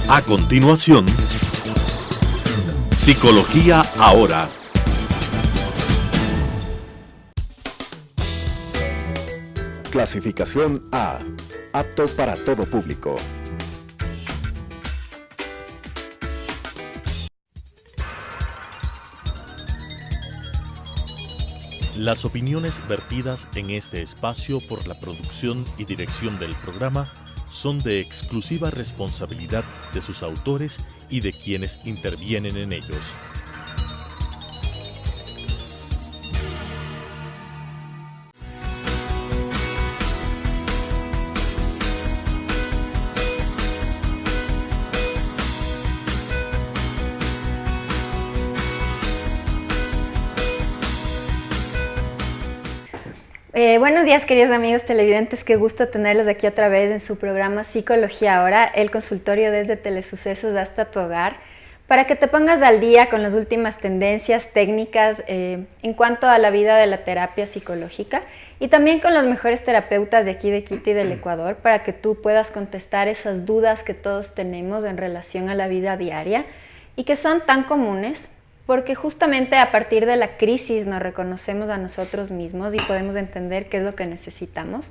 A continuación, Psicología Ahora. Clasificación A. Apto para todo público. Las opiniones vertidas en este espacio por la producción y dirección del programa son de exclusiva responsabilidad de sus autores y de quienes intervienen en ellos. Buenos días, queridos amigos televidentes, qué gusto tenerlos aquí otra vez en su programa Psicología Ahora, el consultorio desde Telesucesos hasta tu hogar, para que te pongas al día con las últimas tendencias técnicas en cuanto a la vida de la terapia psicológica y también con los mejores terapeutas de aquí de Quito y del Ecuador, para que tú puedas contestar esas dudas que todos tenemos en relación a la vida diaria y que son tan comunes, porque justamente a partir de la crisis nos reconocemos a nosotros mismos y podemos entender qué es lo que necesitamos.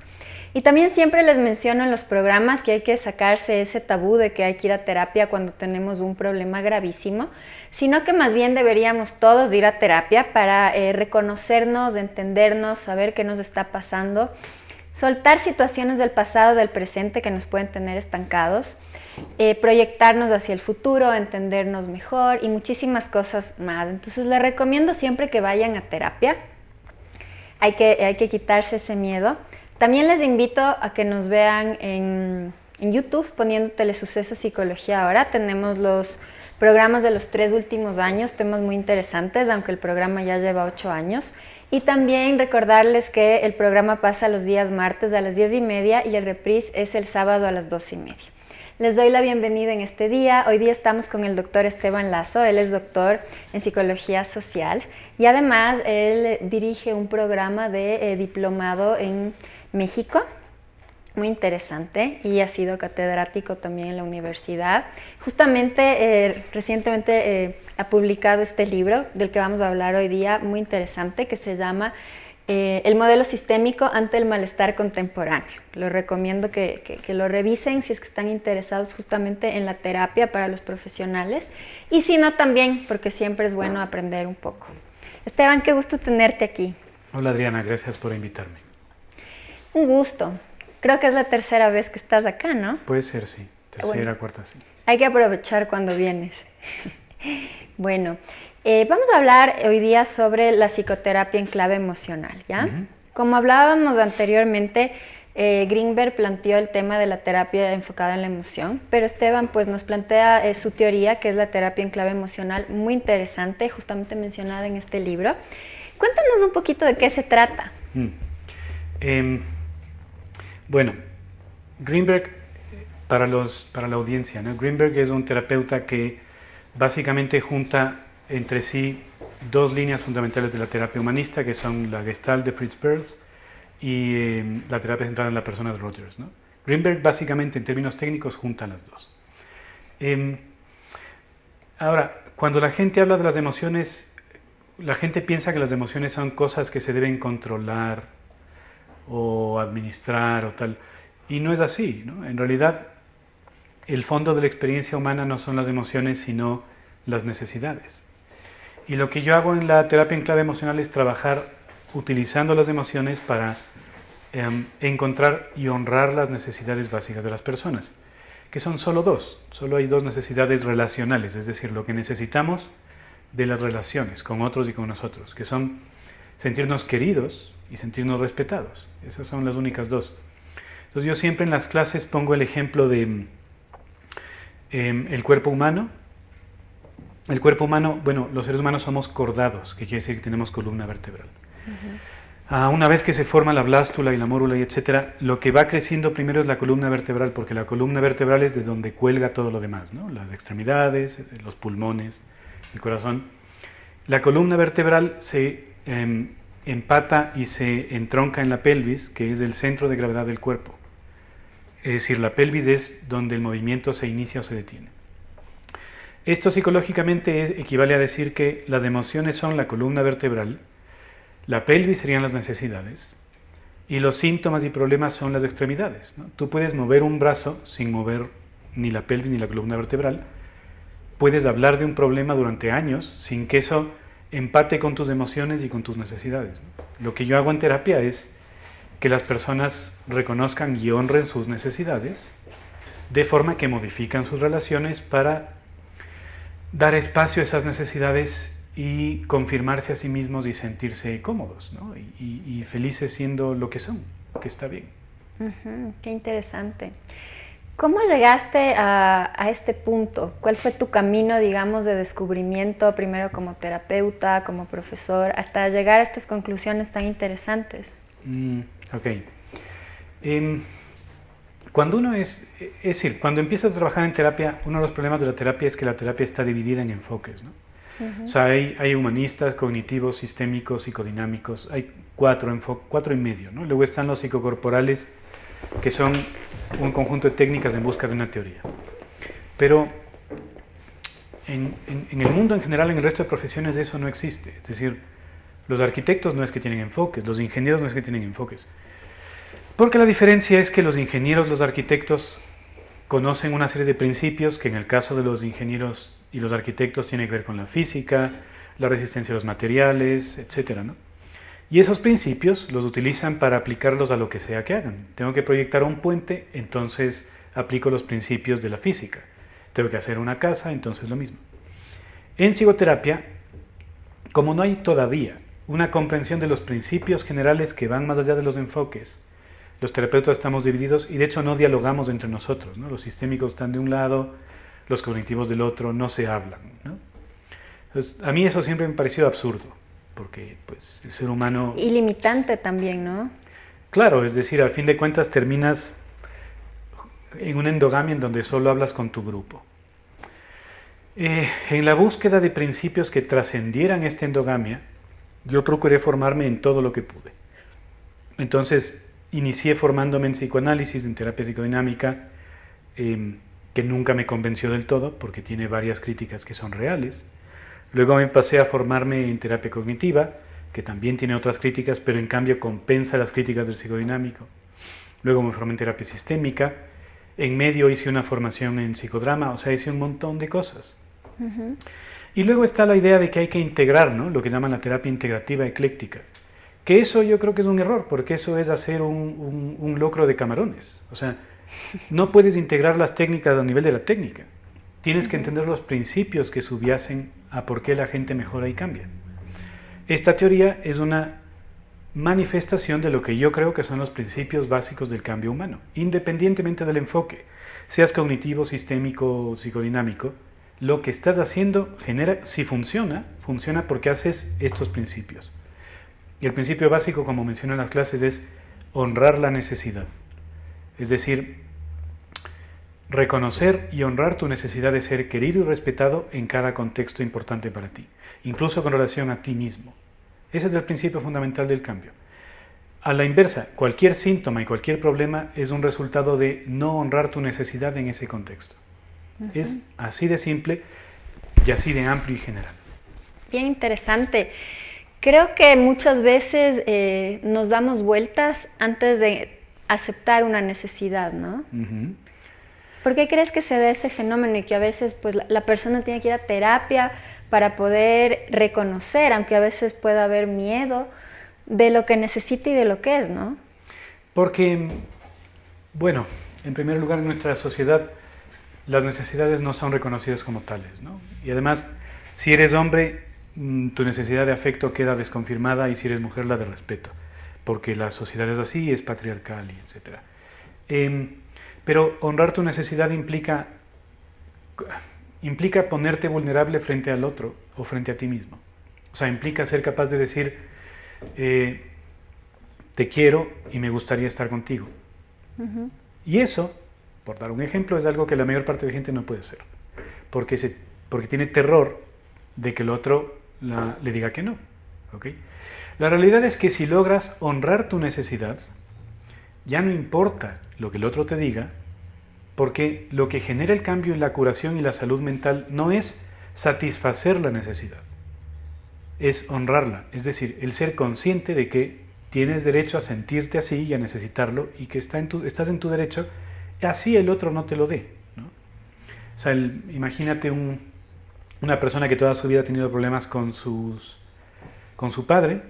Y también siempre les menciono en los programas que hay que sacarse ese tabú de que hay que ir a terapia cuando tenemos un problema gravísimo, sino que más bien deberíamos todos ir a terapia para reconocernos, entendernos, saber qué nos está pasando, soltar situaciones del pasado, del presente que nos pueden tener estancados, proyectarnos hacia el futuro, entendernos mejor y muchísimas cosas más. Entonces les recomiendo siempre que vayan a terapia. Hay que quitarse ese miedo. También les invito a que nos vean en YouTube poniendo Telesucesos Psicología Ahora. Tenemos los programas de los 3 últimos años, temas muy interesantes, aunque el programa ya lleva 8 años. Y también recordarles que el programa pasa los días martes a las 10:30 y el reprise es el sábado a las 2:30. Les doy la bienvenida en este día. Hoy día estamos con el doctor Esteban Lazo. Él es doctor en Psicología Social y además él dirige un programa de diplomado en México, muy interesante, y ha sido catedrático también en la universidad. Justamente recientemente ha publicado este libro del que vamos a hablar hoy día, muy interesante, que se llama El modelo sistémico ante el malestar contemporáneo. Les recomiendo que lo revisen si es que están interesados justamente en la terapia para los profesionales y si no también, porque siempre es bueno aprender un poco. Esteban, qué gusto tenerte aquí. Hola Adriana, gracias por invitarme. Un gusto. Creo que es la tercera vez que estás acá, ¿no? Puede ser, sí. Tercera, cuarta, sí. Hay que aprovechar cuando vienes. Bueno, vamos a hablar hoy día sobre la psicoterapia en clave emocional, ¿ya? Como hablábamos anteriormente, Greenberg planteó el tema de la terapia enfocada en la emoción, pero Esteban pues nos plantea su teoría, que es la terapia en clave emocional, muy interesante, justamente mencionada en este libro. Cuéntanos un poquito de qué se trata. Bueno, Greenberg, para la audiencia, ¿no? Greenberg es un terapeuta que básicamente junta entre sí 2 líneas fundamentales de la terapia humanista, que son la Gestalt de Fritz Perls y la terapia centrada en la persona de Rogers, ¿no? Greenberg básicamente en términos técnicos junta las dos. Ahora, cuando la gente habla de las emociones, la gente piensa que las emociones son cosas que se deben controlar o administrar o tal, y no es así, ¿no? En realidad, el fondo de la experiencia humana no son las emociones, sino las necesidades. Y lo que yo hago en la terapia en clave emocional es trabajar utilizando las emociones para encontrar y honrar las necesidades básicas de las personas, que son solo 2. Solo hay 2 necesidades relacionales, es decir, lo que necesitamos de las relaciones con otros y con nosotros, que son sentirnos queridos y sentirnos respetados. Esas son las únicas 2. Entonces yo siempre en las clases pongo el ejemplo de el cuerpo humano. El cuerpo humano, bueno, los seres humanos somos cordados, que quiere decir que tenemos columna vertebral. Una vez que se forma la blástula y la mórula y etcétera, lo que va creciendo primero es la columna vertebral, porque la columna vertebral es desde donde cuelga todo lo demás, ¿no? Las extremidades, los pulmones, el corazón. La columna vertebral se empata y se entronca en la pelvis, que es el centro de gravedad del cuerpo. Es decir, la pelvis es donde el movimiento se inicia o se detiene. Esto psicológicamente equivale a decir que las emociones son la columna vertebral, la pelvis serían las necesidades y los síntomas y problemas son las extremidades, ¿no? Tú puedes mover un brazo sin mover ni la pelvis ni la columna vertebral, puedes hablar de un problema durante años sin que eso empate con tus emociones y con tus necesidades, ¿no? Lo que yo hago en terapia es que las personas reconozcan y honren sus necesidades de forma que modifican sus relaciones para dar espacio a esas necesidades y confirmarse a sí mismos y sentirse cómodos, ¿no? y felices siendo lo que son, que está bien. Qué interesante. ¿Cómo llegaste a este punto? ¿Cuál fue tu camino, digamos, de descubrimiento, primero como terapeuta, como profesor, hasta llegar a estas conclusiones tan interesantes? Ok. Cuando uno es decir, cuando empiezas a trabajar en terapia, uno de los problemas de la terapia es que la terapia está dividida en enfoques, ¿no? O sea, hay humanistas, cognitivos, sistémicos, psicodinámicos, hay cuatro y medio, ¿no? Luego están los psicocorporales, que son un conjunto de técnicas en busca de una teoría. Pero en el mundo en general, en el resto de profesiones, eso no existe. Es decir, los arquitectos no es que tienen enfoques, los ingenieros no es que tienen enfoques. Porque la diferencia es que los ingenieros, los arquitectos, conocen una serie de principios que en el caso de los ingenieros y los arquitectos tienen que ver con la física, la resistencia a los materiales, etc., ¿no? Y esos principios los utilizan para aplicarlos a lo que sea que hagan. Tengo que proyectar un puente, entonces aplico los principios de la física. Tengo que hacer una casa, entonces lo mismo. En psicoterapia, como no hay todavía una comprensión de los principios generales que van más allá de los enfoques, los terapeutas estamos divididos y de hecho no dialogamos entre nosotros, ¿no? Los sistémicos están de un lado, los cognitivos del otro, no se hablan, ¿no? Entonces, a mí eso siempre me pareció absurdo, porque pues, el ser humano... Y limitante también, ¿no? Claro, es decir, al fin de cuentas terminas en una endogamia en donde solo hablas con tu grupo. En la búsqueda de principios que trascendieran esta endogamia, yo procuré formarme en todo lo que pude. Entonces, inicié formándome en psicoanálisis, en terapia psicodinámica, que nunca me convenció del todo, porque tiene varias críticas que son reales. Luego me pasé a formarme en terapia cognitiva, que también tiene otras críticas, pero en cambio compensa las críticas del psicodinámico. Luego me formé en terapia sistémica. En medio hice una formación en psicodrama, o sea, hice un montón de cosas. Y luego está la idea de que hay que integrar, ¿no? Lo que llaman la terapia integrativa ecléctica. Que eso yo creo que es un error, porque eso es hacer un locro de camarones. O sea, no puedes integrar las técnicas a nivel de la técnica. Tienes que entender los principios que subyacen a por qué la gente mejora y cambia. Esta teoría es una manifestación de lo que yo creo que son los principios básicos del cambio humano, independientemente del enfoque, seas cognitivo, sistémico o psicodinámico. Lo que estás haciendo genera, si funciona porque haces estos principios. Y el principio básico, como mencioné en las clases, es honrar la necesidad. Es decir, reconocer y honrar tu necesidad de ser querido y respetado en cada contexto importante para ti, incluso con relación a ti mismo. Ese es el principio fundamental del cambio. A la inversa, cualquier síntoma y cualquier problema es un resultado de no honrar tu necesidad en ese contexto. Es así de simple y así de amplio y general. Bien interesante. Creo que muchas veces nos damos vueltas antes de aceptar una necesidad, ¿no? ¿Por qué crees que se da ese fenómeno y que a veces pues, la persona tiene que ir a terapia para poder reconocer, aunque a veces pueda haber miedo, de lo que necesita y de lo que es, ¿no? Porque, bueno, en primer lugar, en nuestra sociedad las necesidades no son reconocidas como tales, ¿no? Y además, si eres hombre, tu necesidad de afecto queda desconfirmada, y si eres mujer, la de respeto, porque la sociedad es así, es patriarcal, etc. Pero honrar tu necesidad implica ponerte vulnerable frente al otro o frente a ti mismo. O sea, implica ser capaz de decir, te quiero y me gustaría estar contigo. Y eso, por dar un ejemplo, es algo que la mayor parte de gente no puede hacer, porque tiene terror de que el otro le diga que no. ¿Okay? La realidad es que si logras honrar tu necesidad, ya no importa lo que el otro te diga, Porque lo que genera el cambio en la curación y la salud mental no es satisfacer la necesidad, es honrarla. Es decir, el ser consciente de que tienes derecho a sentirte así y a necesitarlo y que estás en tu derecho, así el otro no te lo dé, ¿no? O sea, imagínate una persona que toda su vida ha tenido problemas con su padre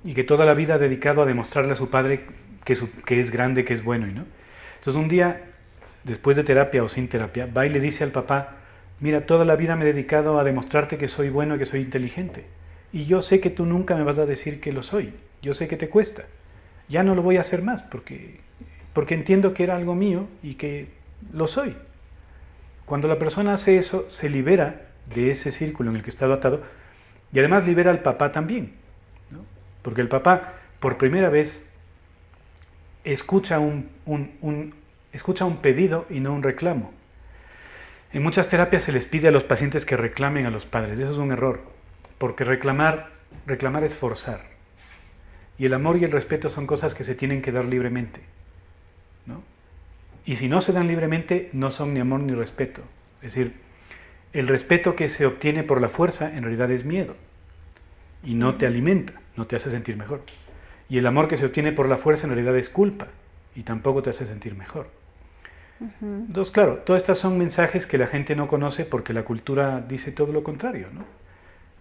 y que toda la vida ha dedicado a demostrarle a su padre que es grande, que es bueno, ¿no? Entonces un día, después de terapia o sin terapia, va y le dice al papá: mira, toda la vida me he dedicado a demostrarte que soy bueno y que soy inteligente. Y yo sé que tú nunca me vas a decir que lo soy. Yo sé que te cuesta. Ya no lo voy a hacer más porque entiendo que era algo mío y que lo soy. Cuando la persona hace eso, se libera de ese círculo en el que está atado y además libera al papá también, ¿no? Porque el papá, por primera vez, escucha un pedido y no un reclamo. En muchas terapias se les pide a los pacientes que reclamen a los padres. Eso es un error, porque reclamar es forzar. Y el amor y el respeto son cosas que se tienen que dar libremente, ¿no? Y si no se dan libremente, no son ni amor ni respeto. Es decir, el respeto que se obtiene por la fuerza en realidad es miedo y no te alimenta, no te hace sentir mejor. Y el amor que se obtiene por la fuerza en realidad es culpa y tampoco te hace sentir mejor. Entonces, claro, todas estas son mensajes que la gente no conoce porque la cultura dice todo lo contrario, ¿no?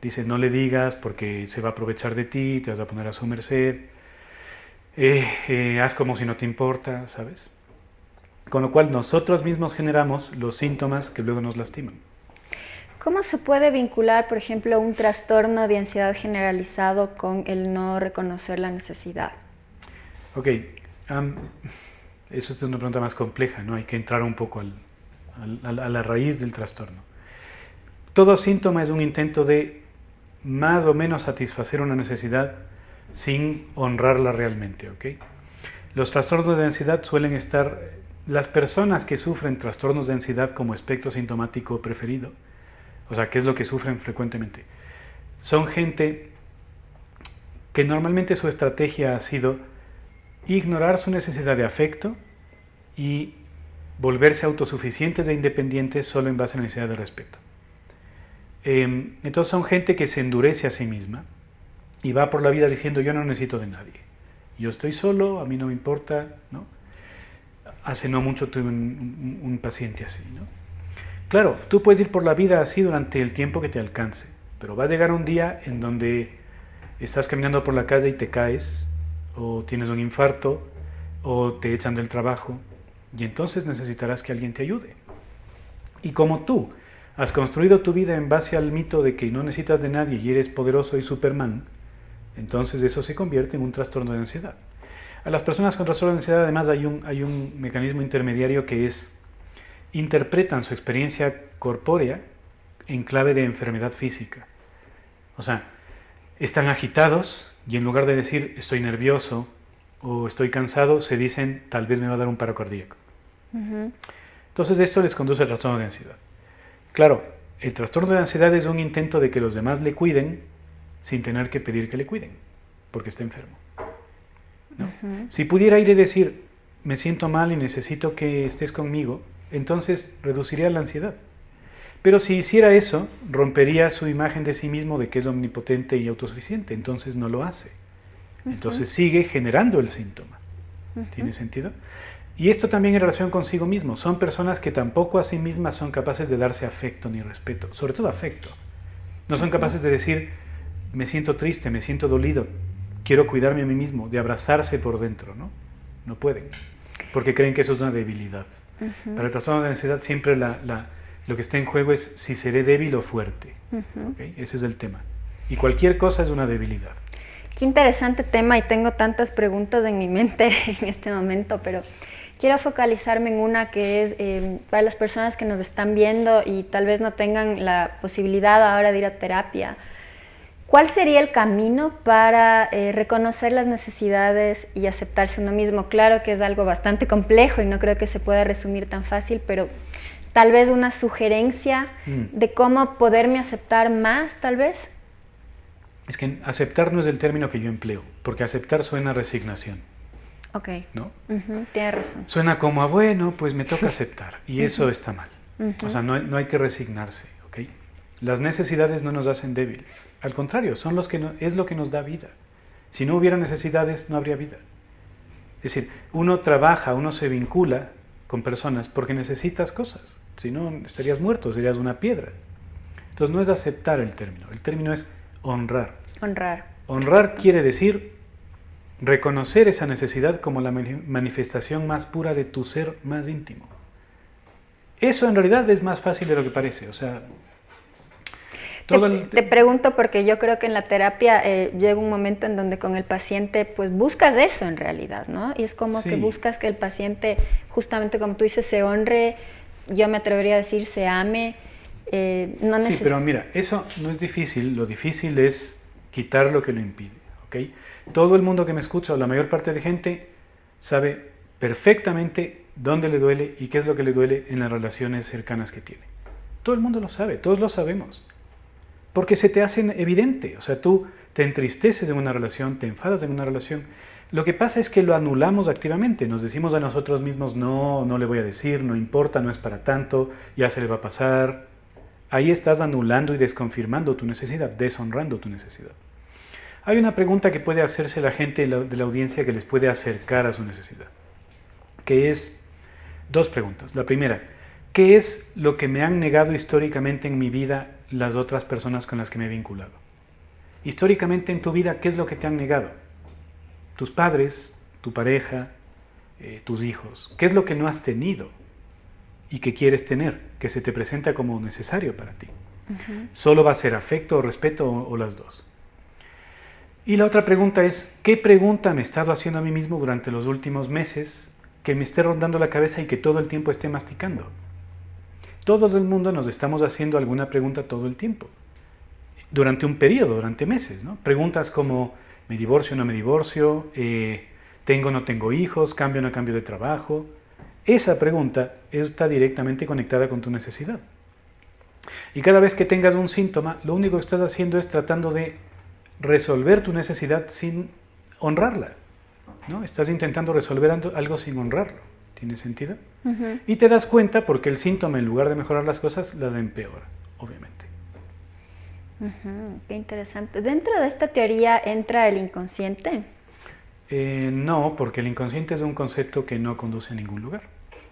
Dice: no le digas porque se va a aprovechar de ti, te vas a poner a su merced, haz como si no te importa, ¿sabes? Con lo cual nosotros mismos generamos los síntomas que luego nos lastiman. ¿Cómo se puede vincular, por ejemplo, un trastorno de ansiedad generalizado con el no reconocer la necesidad? Ok, eso es una pregunta más compleja, ¿no? Hay que entrar un poco a la raíz del trastorno. Todo síntoma es un intento de más o menos satisfacer una necesidad sin honrarla realmente, ¿ok? Los trastornos de ansiedad suelen estar... Las personas que sufren trastornos de ansiedad como espectro sintomático preferido, o sea, ¿qué es lo que sufren frecuentemente? Son gente que normalmente su estrategia ha sido ignorar su necesidad de afecto y volverse autosuficientes e independientes solo en base a la necesidad de respeto. Entonces son gente que se endurece a sí misma y va por la vida diciendo: yo no necesito de nadie, yo estoy solo, a mí no me importa, ¿no? Hace no mucho tuve un paciente así, ¿no? Claro, tú puedes ir por la vida así durante el tiempo que te alcance, pero va a llegar un día en donde estás caminando por la calle y te caes, o tienes un infarto, o te echan del trabajo, y entonces necesitarás que alguien te ayude. Y como tú has construido tu vida en base al mito de que no necesitas de nadie y eres poderoso y Superman, entonces eso se convierte en un trastorno de ansiedad. A las personas con trastorno de ansiedad además hay un mecanismo intermediario que es: interpretan su experiencia corpórea en clave de enfermedad física. O sea, están agitados y en lugar de decir estoy nervioso o estoy cansado, se dicen tal vez me va a dar un paro cardíaco. Entonces esto les conduce al trastorno de ansiedad. Claro, el trastorno de ansiedad es un intento de que los demás le cuiden sin tener que pedir que le cuiden, porque está enfermo, ¿no? Si pudiera ir y decir me siento mal y necesito que estés conmigo, entonces reduciría la ansiedad. Pero si hiciera eso, rompería su imagen de sí mismo de que es omnipotente y autosuficiente, entonces no lo hace. Entonces sigue generando el síntoma. ¿Tiene sentido? Y esto también en relación consigo mismo. Son personas que tampoco a sí mismas son capaces de darse afecto ni respeto, sobre todo afecto. No son capaces de decir me siento triste, me siento dolido, quiero cuidarme a mí mismo, de abrazarse por dentro, ¿no? No pueden, porque creen que eso es una debilidad. Para el trastorno de ansiedad siempre lo que está en juego es si seré débil o fuerte. ¿Okay? Ese es el tema. Y cualquier cosa es una debilidad. Qué interesante tema y tengo tantas preguntas en mi mente en este momento, pero quiero focalizarme en una que es para las personas que nos están viendo y tal vez no tengan la posibilidad ahora de ir a terapia. ¿Cuál sería el camino para reconocer las necesidades y aceptarse uno mismo? Claro que es algo bastante complejo y no creo que se pueda resumir tan fácil, pero tal vez una sugerencia de cómo poderme aceptar más, tal vez. Es que aceptar no es el término que yo empleo, porque aceptar suena a resignación. Ok. ¿no? Tienes razón. Suena como a bueno, pues me toca aceptar, y eso está mal. O sea, no hay que resignarse, ¿ok? Las necesidades no nos hacen débiles, al contrario, son es lo que nos da vida. Si no hubiera necesidades, no habría vida. Es decir, uno trabaja, uno se vincula con personas porque necesitas cosas, si no estarías muerto, serías una piedra. Entonces no es aceptar el término es honrar. Honrar quiere decir reconocer esa necesidad como la manifestación más pura de tu ser más íntimo. Eso en realidad es más fácil de lo que parece, o sea... Te pregunto porque yo creo que en la terapia llega un momento en donde con el paciente pues buscas eso en realidad, ¿no? Y es como que buscas que el paciente, justamente como tú dices, se honre, yo me atrevería a decir se ame. Sí, pero mira, eso no es difícil, lo difícil es quitar lo que lo impide, ¿ok? Todo el mundo que me escucha, o la mayor parte de gente, sabe perfectamente dónde le duele y qué es lo que le duele en las relaciones cercanas que tiene. Todo el mundo lo sabe, todos lo sabemos. Porque se te hacen evidente, o sea, tú te entristeces en una relación, te enfadas en una relación. Lo que pasa es que lo anulamos activamente, nos decimos a nosotros mismos, no le voy a decir, no importa, no es para tanto, ya se le va a pasar. Ahí estás anulando y desconfirmando tu necesidad, deshonrando tu necesidad. Hay una pregunta que puede hacerse la gente de la audiencia que les puede acercar a su necesidad, que es dos preguntas. La primera, ¿qué es lo que me han negado históricamente en mi vida las otras personas con las que me he vinculado? Históricamente en tu vida, ¿qué es lo que te han negado? Tus padres, tu pareja, tus hijos. ¿Qué es lo que no has tenido y que quieres tener, que se te presenta como necesario para ti? ¿Solo va a ser afecto o respeto o las dos? Y la otra pregunta es, ¿qué pregunta me he estado haciendo a mí mismo durante los últimos meses que me esté rondando la cabeza y que todo el tiempo esté masticando? Todo el mundo nos estamos haciendo alguna pregunta todo el tiempo, durante un periodo, durante meses, ¿no? Preguntas como, ¿me divorcio o no me divorcio? ¿Tengo o no tengo hijos? ¿Cambio o no cambio de trabajo? Esa pregunta está directamente conectada con tu necesidad. Y cada vez que tengas un síntoma, lo único que estás haciendo es tratando de resolver tu necesidad sin honrarla, ¿no? Estás intentando resolver algo sin honrarlo. ¿Tiene sentido? Y te das cuenta porque el síntoma, en lugar de mejorar las cosas, las empeora, obviamente. Qué interesante. ¿Dentro de esta teoría entra el inconsciente? No, porque el inconsciente es un concepto que no conduce a ningún lugar.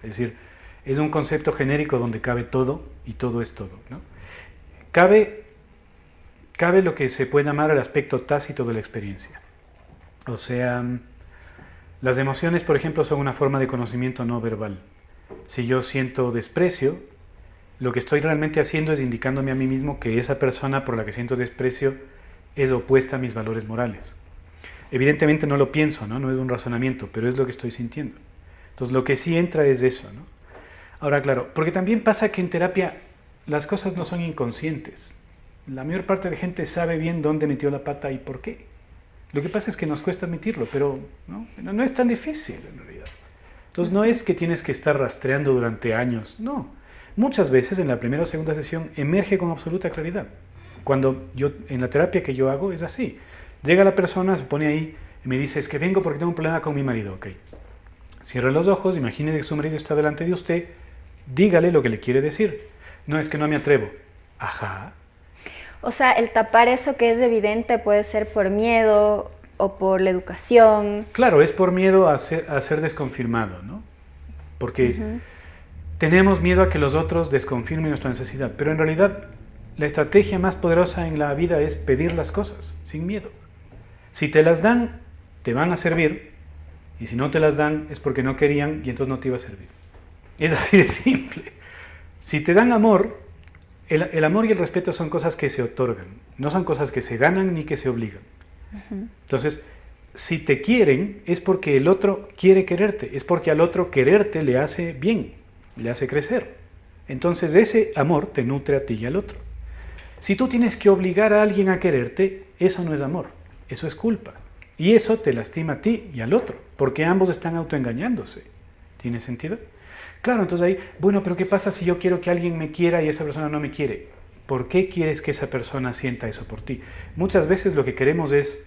Es decir, es un concepto genérico donde cabe todo y todo es todo, ¿no? Cabe lo que se puede llamar el aspecto tácito de la experiencia. O sea, las emociones, por ejemplo, son una forma de conocimiento no verbal. Si yo siento desprecio, lo que estoy realmente haciendo es indicándome a mí mismo que esa persona por la que siento desprecio es opuesta a mis valores morales. Evidentemente no lo pienso, ¿no? Es un razonamiento, pero es lo que estoy sintiendo. Entonces lo que sí entra es eso, ¿no? Ahora, claro, porque también pasa que en terapia las cosas no son inconscientes. La mayor parte de gente sabe bien dónde metió la pata y por qué. Lo que pasa es que nos cuesta admitirlo, pero no es tan difícil en realidad. Entonces no es que tienes que estar rastreando durante años, no. Muchas veces en la primera o segunda sesión emerge con absoluta claridad. En la terapia que yo hago es así. Llega la persona, se pone ahí y me dice, es que vengo porque tengo un problema con mi marido. Ok. Cierre los ojos, imagine que su marido está delante de usted, dígale lo que le quiere decir. No, es que no me atrevo. Ajá. O sea, el tapar eso que es evidente puede ser por miedo o por la educación. Claro, es por miedo a ser desconfirmado, ¿no? Porque tenemos miedo a que los otros desconfirmen nuestra necesidad, pero en realidad la estrategia más poderosa en la vida es pedir las cosas sin miedo. Si te las dan, te van a servir, y si no te las dan es porque no querían y entonces no te iba a servir. Es así de simple. Si te dan amor, el amor y el respeto son cosas que se otorgan, no son cosas que se ganan ni que se obligan. Entonces, si te quieren es porque el otro quiere quererte, es porque al otro quererte le hace bien, le hace crecer. Entonces ese amor te nutre a ti y al otro. Si tú tienes que obligar a alguien a quererte, eso no es amor, eso es culpa. Y eso te lastima a ti y al otro, porque ambos están autoengañándose. ¿Tiene sentido? Claro, entonces ahí, bueno, pero ¿qué pasa si yo quiero que alguien me quiera y esa persona no me quiere? ¿Por qué quieres que esa persona sienta eso por ti? Muchas veces lo que queremos es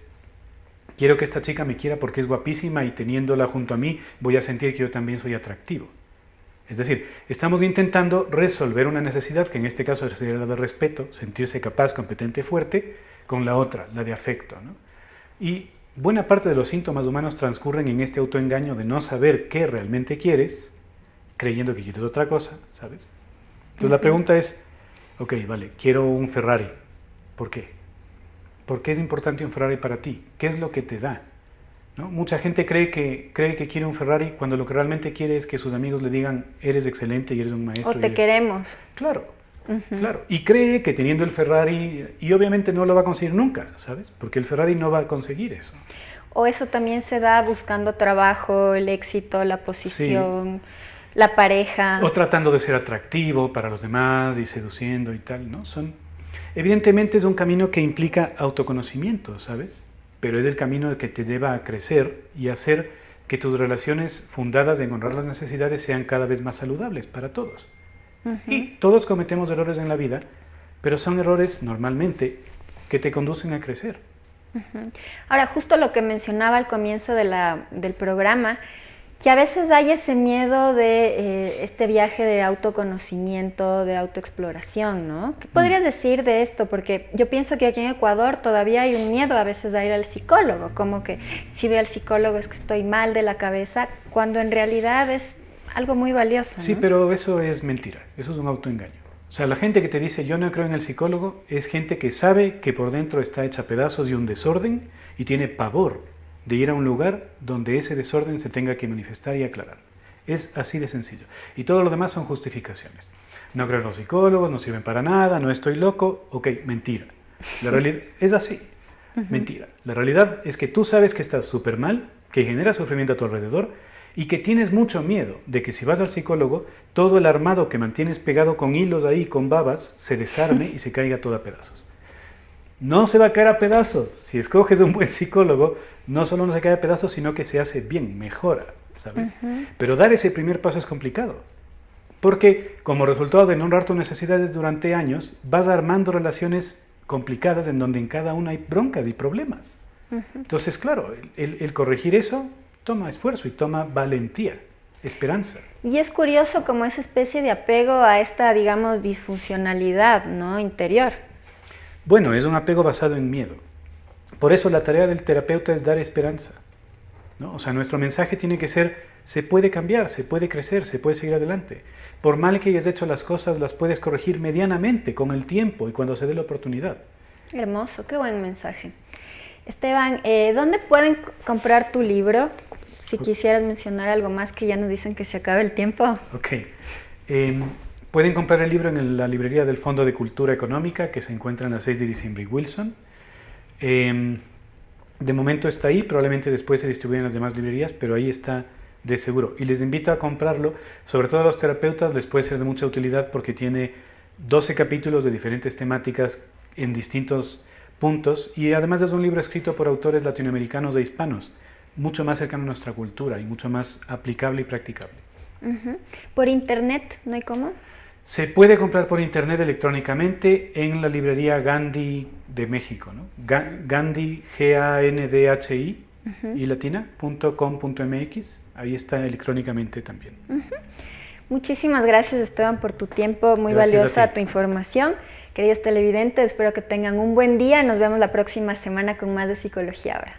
Quiero que esta chica me quiera porque es guapísima y teniéndola junto a mí voy a sentir que yo también soy atractivo. Es decir, estamos intentando resolver una necesidad que en este caso sería la de respeto, sentirse capaz, competente, fuerte, con la otra, la de afecto, ¿no? Y buena parte de los síntomas humanos transcurren en este autoengaño de no saber qué realmente quieres, creyendo que quieres otra cosa, ¿sabes? Entonces la pregunta es, ok, vale, quiero un Ferrari. ¿Por qué? ¿Por qué es importante un Ferrari para ti? ¿Qué es lo que te da? ¿No? Mucha gente cree que quiere un Ferrari cuando lo que realmente quiere es que sus amigos le digan eres excelente y eres un maestro. O te queremos. Claro, claro. Y cree que teniendo el Ferrari, y obviamente no lo va a conseguir nunca, ¿sabes? Porque el Ferrari no va a conseguir eso. O eso también se da buscando trabajo, el éxito, la posición, la pareja. O tratando de ser atractivo para los demás y seduciendo y tal, ¿no? Evidentemente es un camino que implica autoconocimiento, ¿sabes? Pero es el camino que te lleva a crecer y a hacer que tus relaciones fundadas en honrar las necesidades sean cada vez más saludables para todos. Y todos cometemos errores en la vida, pero son errores normalmente que te conducen a crecer. Ahora, justo lo que mencionaba al comienzo del programa, que a veces hay ese miedo de este viaje de autoconocimiento, de autoexploración, ¿no? ¿Qué podrías decir de esto? Porque yo pienso que aquí en Ecuador todavía hay un miedo a veces a ir al psicólogo, como que si voy al psicólogo es que estoy mal de la cabeza, cuando en realidad es algo muy valioso, ¿no? Sí, pero eso es mentira, eso es un autoengaño. O sea, la gente que te dice yo no creo en el psicólogo es gente que sabe que por dentro está hecha pedazos y un desorden y tiene pavor de ir a un lugar donde ese desorden se tenga que manifestar y aclarar. Es así de sencillo. Y todo lo demás son justificaciones. No creo en los psicólogos, no sirven para nada, no estoy loco. Ok, mentira. La realidad es así. Mentira. La realidad es que tú sabes que estás súper mal, que genera sufrimiento a tu alrededor y que tienes mucho miedo de que si vas al psicólogo, todo el armado que mantienes pegado con hilos ahí, con babas, se desarme y se caiga todo a pedazos. No se va a caer a pedazos. Si escoges un buen psicólogo, no solo no se cae a pedazos, sino que se hace bien, mejora, ¿sabes? Pero dar ese primer paso es complicado. Porque como resultado de no honrar tus necesidades durante años, vas armando relaciones complicadas en donde en cada una hay broncas y problemas. Entonces, claro, el corregir eso toma esfuerzo y toma valentía, esperanza. Y es curioso como esa especie de apego a esta, digamos, disfuncionalidad, ¿no? Interior. Bueno, es un apego basado en miedo. Por eso la tarea del terapeuta es dar esperanza, ¿no? O sea, nuestro mensaje tiene que ser, se puede cambiar, se puede crecer, se puede seguir adelante. Por mal que hayas hecho las cosas, las puedes corregir medianamente, con el tiempo y cuando se dé la oportunidad. Hermoso, qué buen mensaje. Esteban, ¿dónde pueden comprar tu libro? Si quisieras mencionar algo más, que ya nos dicen que se acaba el tiempo. Ok. Pueden comprar el libro en la librería del Fondo de Cultura Económica, que se encuentra en la 6 de diciembre y Wilson. De momento está ahí, probablemente después se distribuye en las demás librerías, pero ahí está de seguro. Y les invito a comprarlo, sobre todo a los terapeutas les puede ser de mucha utilidad porque tiene 12 capítulos de diferentes temáticas en distintos puntos y además es un libro escrito por autores latinoamericanos e hispanos, mucho más cercano a nuestra cultura y mucho más aplicable y practicable. ¿Por internet no hay cómo? Se puede comprar por internet electrónicamente en la librería Gandhi de México, ¿no? Gandhi, G-A-N-D-H-I, y latina.com.mx, ahí está electrónicamente también. Muchísimas gracias, Esteban, por tu tiempo, muy Gracias valiosa a ti. tu información. Queridos televidentes, espero que tengan un buen día, nos vemos la próxima semana con más de Psicología Ahora.